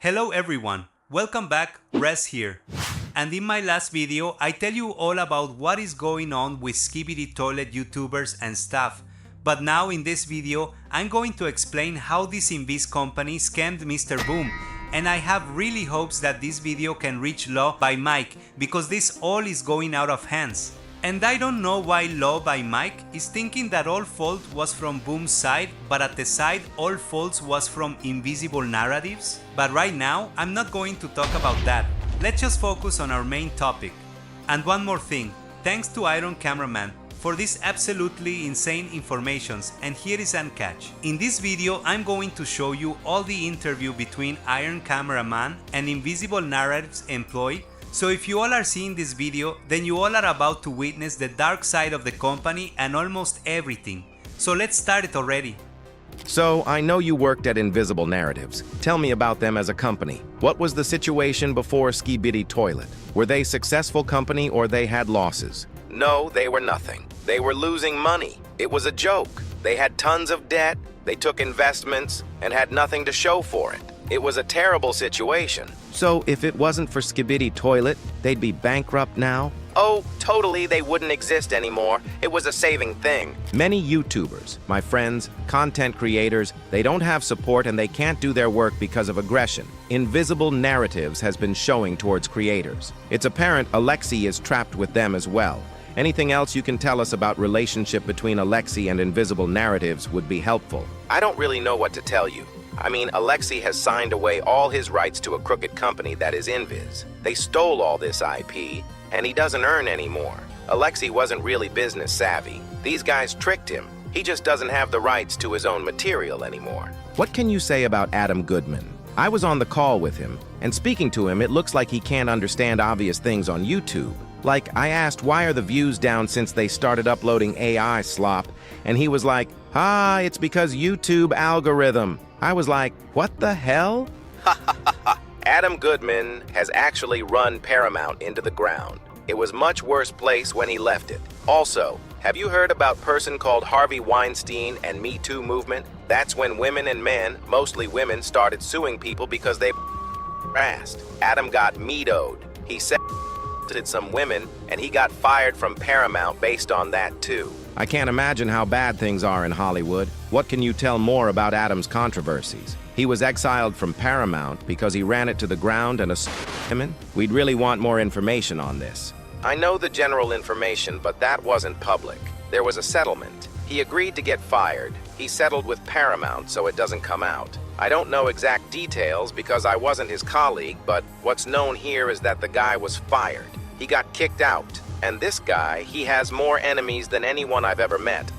Hello everyone, welcome back, Rez here. And in my last video, I tell you all about what is going on with Skibidi Toilet YouTubers and stuff. But now in this video, I'm going to explain how this Invis company scammed Mr. Boom. And I have really hopes that this video can reach Law by Mike, because this all is going out of hands. And I don't know why Law by Mike is thinking that all fault was from Boom's side, but at the side all faults was from Invisible Narratives. But right now, I'm not going to talk about that. Let's just focus on our main topic. And one more thing, thanks to Iron Cameraman for this absolutely insane informations, and here is an catch. In this video, I'm going to show you all the interview between Iron Cameraman and Invisible Narratives employee. So if you all are seeing this video, then you all are about to witness the dark side of the company and almost everything. So let's start it already. So, I know you worked at Invisible Narratives. Tell me about them as a company. What was the situation before Skibidi Toilet? Were they a successful company or they had losses? No, they were nothing. They were losing money. It was a joke. They had tons of debt, they took investments, and had nothing to show for it. It was a terrible situation. So, if it wasn't for Skibidi Toilet, they'd be bankrupt now? Oh, totally, they wouldn't exist anymore. It was a saving thing. Many YouTubers, my friends, content creators, they don't have support and they can't do their work because of aggression. Invisible Narratives has been showing towards creators. It's apparent Alexi is trapped with them as well. Anything else you can tell us about relationship between Alexi and Invisible Narratives would be helpful. I don't really know what to tell you. I mean, Alexi has signed away all his rights to a crooked company that is Invis. They stole all this IP, and he doesn't earn anymore. Alexi wasn't really business savvy. These guys tricked him. He just doesn't have the rights to his own material anymore. What can you say about Adam Goodman? I was on the call with him, and speaking to him, it looks like he can't understand obvious things on YouTube. Like, I asked why are the views down since they started uploading AI slop, and he was like, it's because YouTube algorithm. I was like, what the hell? Adam Goodman has actually run Paramount into the ground. It was much worse place when he left it. Also, have you heard about person called Harvey Weinstein and Me Too movement? That's when women and men, mostly women, started suing people because they harassed. Adam got me-toed. He said some women, and he got fired from Paramount based on that too. I can't imagine how bad things are in Hollywood. What can you tell more about Adam's controversies? He was exiled from Paramount because he ran it to the ground and women. We'd really want more information on this. I know the general information, but that wasn't public. There was a settlement. He agreed to get fired. He settled with Paramount so it doesn't come out. I don't know exact details because I wasn't his colleague, but what's known here is that the guy was fired. He got kicked out. And this guy, he has more enemies than anyone I've ever met.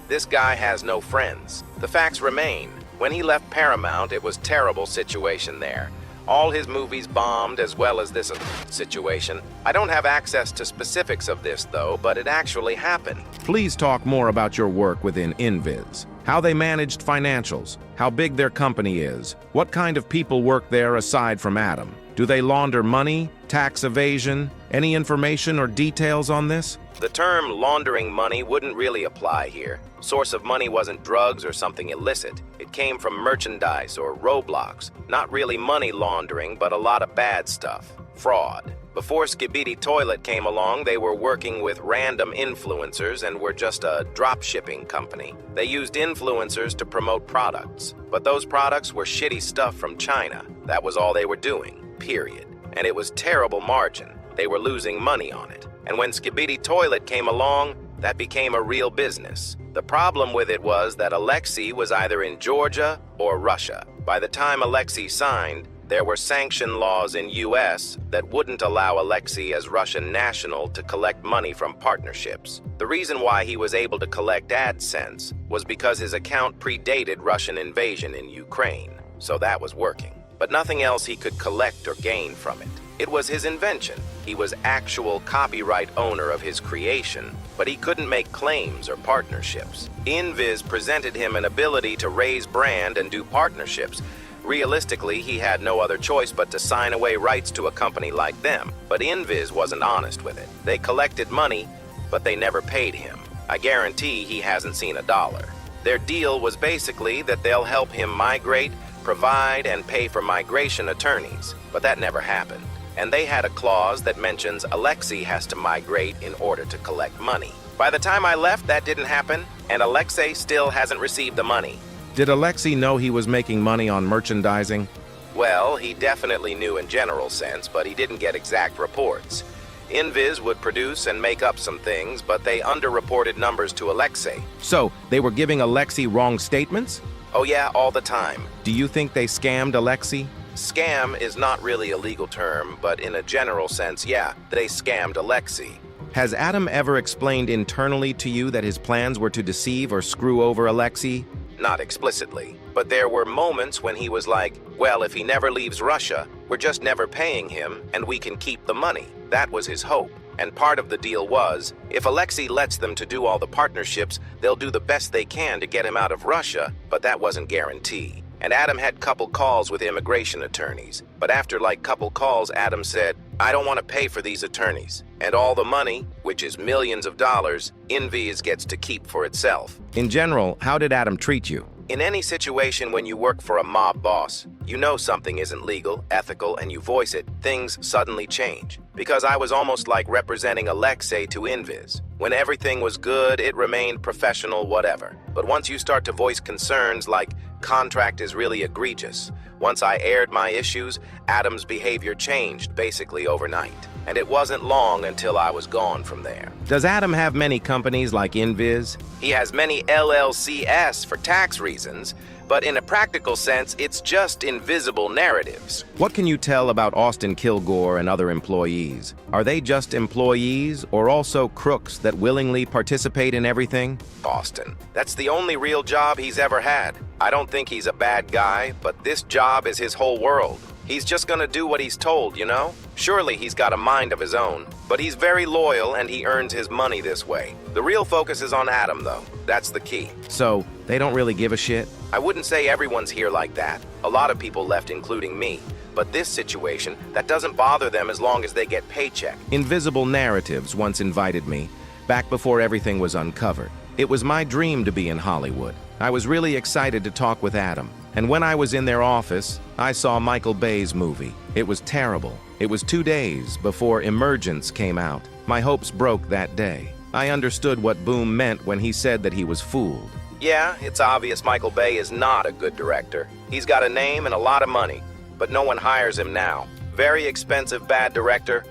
This guy has no friends. The facts remain. When he left Paramount, it was a terrible situation there. All his movies bombed as well as this situation. I don't have access to specifics of this though, but it actually happened. Please talk more about your work within Invis. How they managed financials, how big their company is, what kind of people work there aside from Adam. Do they launder money, tax evasion? Any information or details on this? The term laundering money wouldn't really apply here. Source of money wasn't drugs or something illicit. It came from merchandise or Roblox. Not really money laundering, but a lot of bad stuff. Fraud. Before Skibidi Toilet came along, they were working with random influencers and were just a drop-shipping company. They used influencers to promote products, but those products were shitty stuff from China. That was all they were doing, period. And it was terrible margin. They were losing money on it. And when Skibidi Toilet came along, that became a real business. The problem with it was that Alexi was either in Georgia or Russia. By the time Alexi signed, there were sanction laws in US that wouldn't allow Alexi as Russian national to collect money from partnerships. The reason why he was able to collect AdSense was because his account predated Russian invasion in Ukraine, so that was working. But nothing else he could collect or gain from it. It was his invention. He was actual copyright owner of his creation, but he couldn't make claims or partnerships. Invis presented him an ability to raise brand and do partnerships. Realistically, he had no other choice but to sign away rights to a company like them, but Invis wasn't honest with it. They collected money, but they never paid him. I guarantee he hasn't seen a dollar. Their deal was basically that they'll help him migrate provide and pay for migration attorneys, but that never happened. And they had a clause that mentions Alexei has to migrate in order to collect money. By the time I left, that didn't happen, and Alexei still hasn't received the money. Did Alexei know he was making money on merchandising? Well, he definitely knew in general sense, but he didn't get exact reports. Inviz would produce and make up some things, but they underreported numbers to Alexei. So, they were giving Alexei wrong statements? Oh yeah, all the time. Do you think they scammed Alexei? Scam is not really a legal term, but in a general sense, yeah, they scammed Alexei. Has Adam ever explained internally to you that his plans were to deceive or screw over Alexei? Not explicitly, but there were moments when he was like, well, if he never leaves Russia, we're just never paying him and we can keep the money. That was his hope. And part of the deal was, if Alexei lets them to do all the partnerships, they'll do the best they can to get him out of Russia, but that wasn't guaranteed. And Adam had couple calls with immigration attorneys. But after couple calls, Adam said, I don't want to pay for these attorneys. And all the money, which is millions of dollars, Inviz gets to keep for itself. In general, how did Adam treat you? In any situation when you work for a mob boss, you know something isn't legal, ethical, and you voice it, things suddenly change. Because I was almost like representing Alexei to Inviz. When everything was good, it remained professional, whatever. But once you start to voice concerns like, contract is really egregious, once I aired my issues, Adam's behavior changed basically overnight. And it wasn't long until I was gone from there. Does Adam have many companies like Inviz? He has many LLCs for tax reasons, but in a practical sense, it's just invisible narratives. What can you tell about Austin Kilgore and other employees? Are they just employees or also crooks that willingly participate in everything? Austin. That's the only real job he's ever had. I don't think he's a bad guy, but this job is his whole world. He's just gonna do what he's told, you know? Surely he's got a mind of his own, but he's very loyal and he earns his money this way. The real focus is on Adam, though. That's the key. So, they don't really give a shit? I wouldn't say everyone's here like that. A lot of people left, including me. But this situation, that doesn't bother them as long as they get paycheck. Invisible Narratives once invited me, back before everything was uncovered. It was my dream to be in Hollywood. I was really excited to talk with Adam. And when I was in their office, I saw Michael Bay's movie. It was terrible. It was 2 days before Emergence came out. My hopes broke that day. I understood what Boom meant when he said that he was fooled. Yeah, it's obvious Michael Bay is not a good director. He's got a name and a lot of money, but no one hires him now. Very expensive bad director.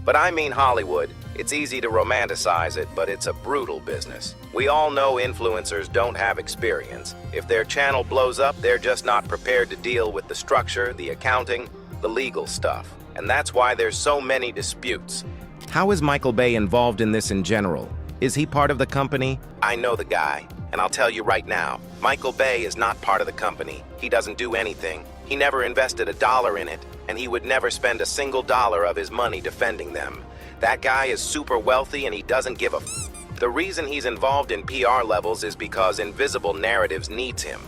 But I mean Hollywood. It's easy to romanticize it, but it's a brutal business. We all know influencers don't have experience. If their channel blows up, they're just not prepared to deal with the structure, the accounting, the legal stuff. And that's why there's so many disputes. How is Michael Bay involved in this in general? Is he part of the company? I know the guy, and I'll tell you right now, Michael Bay is not part of the company. He doesn't do anything. He never invested $1 in it, and he would never spend a single dollar of his money defending them. That guy is super wealthy and he doesn't give a f. The reason he's involved in PR levels is because Invisible Narratives needs him.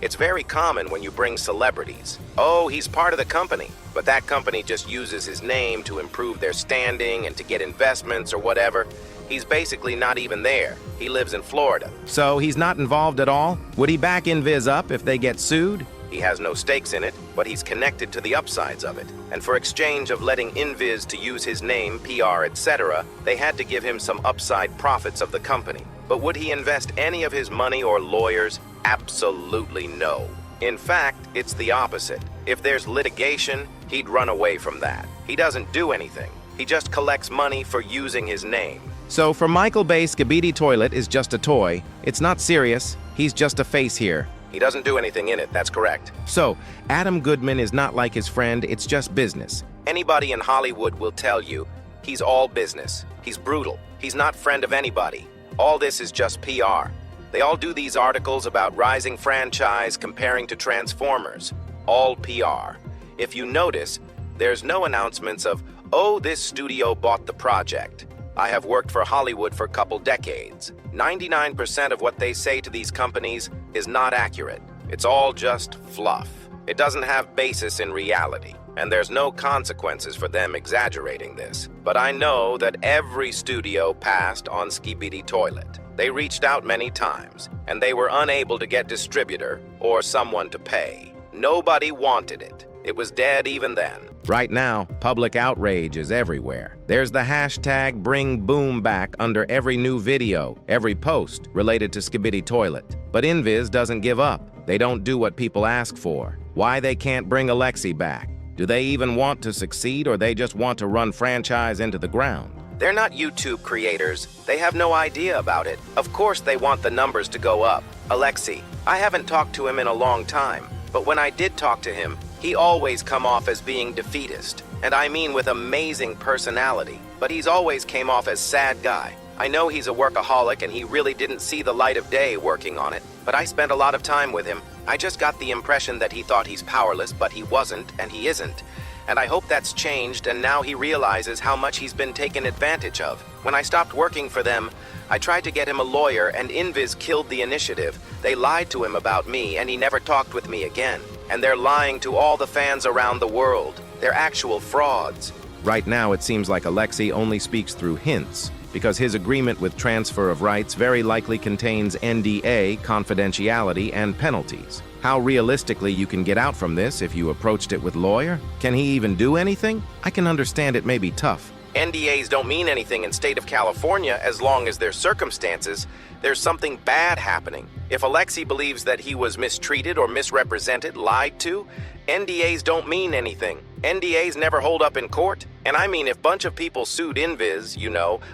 It's very common when you bring celebrities. Oh, he's part of the company, but that company just uses his name to improve their standing and to get investments or whatever. He's basically not even there. He lives in Florida. So he's not involved at all? Would he back Inviz up if they get sued? He has no stakes in it, but he's connected to the upsides of it. And for exchange of letting Inviz to use his name, PR, etc., they had to give him some upside profits of the company. But would he invest any of his money or lawyers? Absolutely no. In fact, it's the opposite. If there's litigation, he'd run away from that. He doesn't do anything. He just collects money for using his name. So for Michael Bay, Skibidi Toilet is just a toy. It's not serious. He's just a face here. He doesn't do anything in it, that's correct. So, Adam Goodman is not like his friend, it's just business. Anybody in Hollywood will tell you, he's all business. He's brutal. He's not friend of anybody. All this is just PR. They all do these articles about rising franchise comparing to Transformers. All PR. If you notice, there's no announcements of, oh, this studio bought the project. I have worked for Hollywood for a couple decades. 99% of what they say to these companies is not accurate. It's all just fluff. It doesn't have basis in reality, and there's no consequences for them exaggerating this. But I know that every studio passed on Skibidi Toilet. They reached out many times, and they were unable to get distributor or someone to pay. Nobody wanted it. It was dead even then. Right now, public outrage is everywhere. There's the hashtag #BringBoom under every new video, every post related to Skibidi Toilet. But Invis doesn't give up. They don't do what people ask for. Why they can't bring Alexi back? Do they even want to succeed, or they just want to run franchise into the ground? They're not YouTube creators. They have no idea about it. Of course they want the numbers to go up. Alexi, I haven't talked to him in a long time, but when I did talk to him, he always come off as being defeatist. And I mean with amazing personality, but he's always came off as sad guy. I know he's a workaholic and he really didn't see the light of day working on it, but I spent a lot of time with him. I just got the impression that he thought he's powerless, but he wasn't and he isn't. And I hope that's changed, and now he realizes how much he's been taken advantage of. When I stopped working for them, I tried to get him a lawyer, and Invis killed the initiative. They lied to him about me, and he never talked with me again. And they're lying to all the fans around the world. They're actual frauds. Right now, it seems like Alexi only speaks through hints, because his agreement with transfer of rights very likely contains NDA, confidentiality, and penalties. How realistically you can get out from this if you approached it with lawyer? Can he even do anything? I can understand it may be tough. NDAs don't mean anything in state of California as long as there's circumstances. There's something bad happening. If Alexi believes that he was mistreated or misrepresented, lied to, NDAs don't mean anything. NDAs never hold up in court. And I mean, if a bunch of people sued Invis,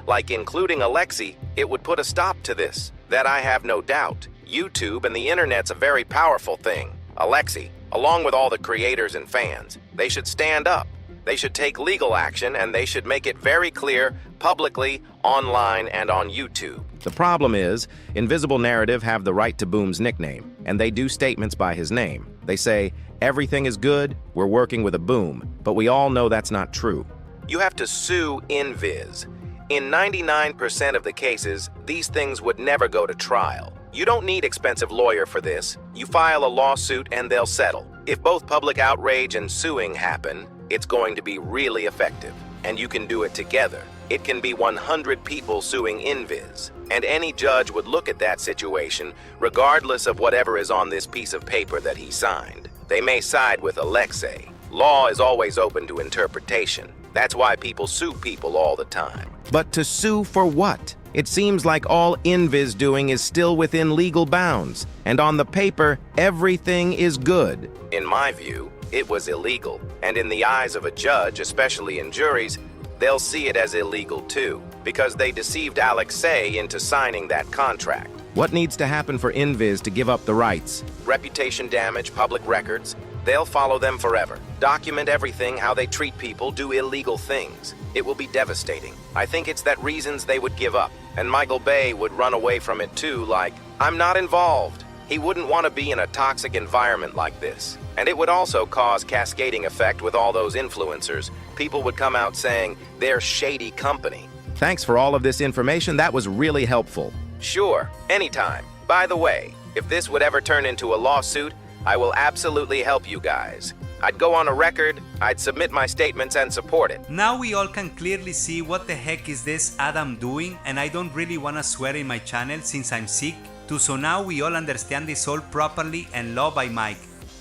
like including Alexi, it would put a stop to this. That I have no doubt. YouTube and the internet's a very powerful thing. Alexi, along with all the creators and fans, they should stand up. They should take legal action, and they should make it very clear, publicly, online, and on YouTube. The problem is, Invisible Narrative have the right to Boom's nickname, and they do statements by his name. They say, everything is good, we're working with a Boom, but we all know that's not true. You have to sue Invis. In 99% of the cases, these things would never go to trial. You don't need expensive lawyer for this. You file a lawsuit and they'll settle. If both public outrage and suing happen, it's going to be really effective. And you can do it together. It can be 100 people suing Invis. And any judge would look at that situation, regardless of whatever is on this piece of paper that he signed. They may side with Alexei. Law is always open to interpretation. That's why people sue people all the time. But to sue for what? It seems like all Invis doing is still within legal bounds, and on the paper, everything is good. In my view, it was illegal, and in the eyes of a judge, especially in juries, they'll see it as illegal too, because they deceived Alexei into signing that contract. What needs to happen for Invis to give up the rights? Reputation damage, public records. They'll follow them forever. Document everything, how they treat people, do illegal things. It will be devastating. I think it's that reasons they would give up. And Michael Bay would run away from it too, like, I'm not involved. He wouldn't want to be in a toxic environment like this. And it would also cause cascading effect with all those influencers. People would come out saying, they're shady company. Thanks for all of this information. That was really helpful. Sure, anytime. By the way, if this would ever turn into a lawsuit, I will absolutely help you guys. I'd go on a record, I'd submit my statements and support it. Now we all can clearly see what the heck is this Adam doing, and I don't really wanna swear in my channel since I'm sick, so now we all understand this all properly and Law by Mike.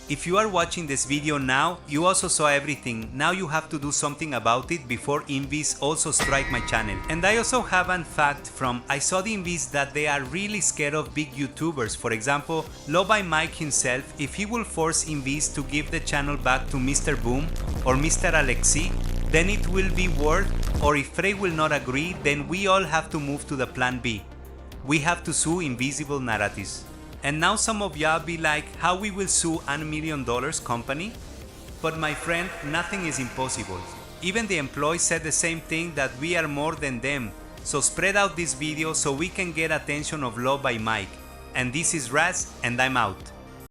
If you are watching this video now, you also saw everything. Now you have to do something about it before Invis also strike my channel. And I also have a fact from I saw the Invis that they are really scared of big YouTubers. For example, Law by Mike himself, if he will force Invis to give the channel back to Mr. Boom or Mr. Alexi, then it will be worth, or if Frey will not agree, then we all have to move to the plan B. We have to sue Invisible Narratives. And now some of y'all be like, how we will sue $1 million company? But my friend, nothing is impossible. Even the employees said the same thing, that we are more than them. So spread out this video so we can get attention of Law by Mike. And this is Raz, and I'm out.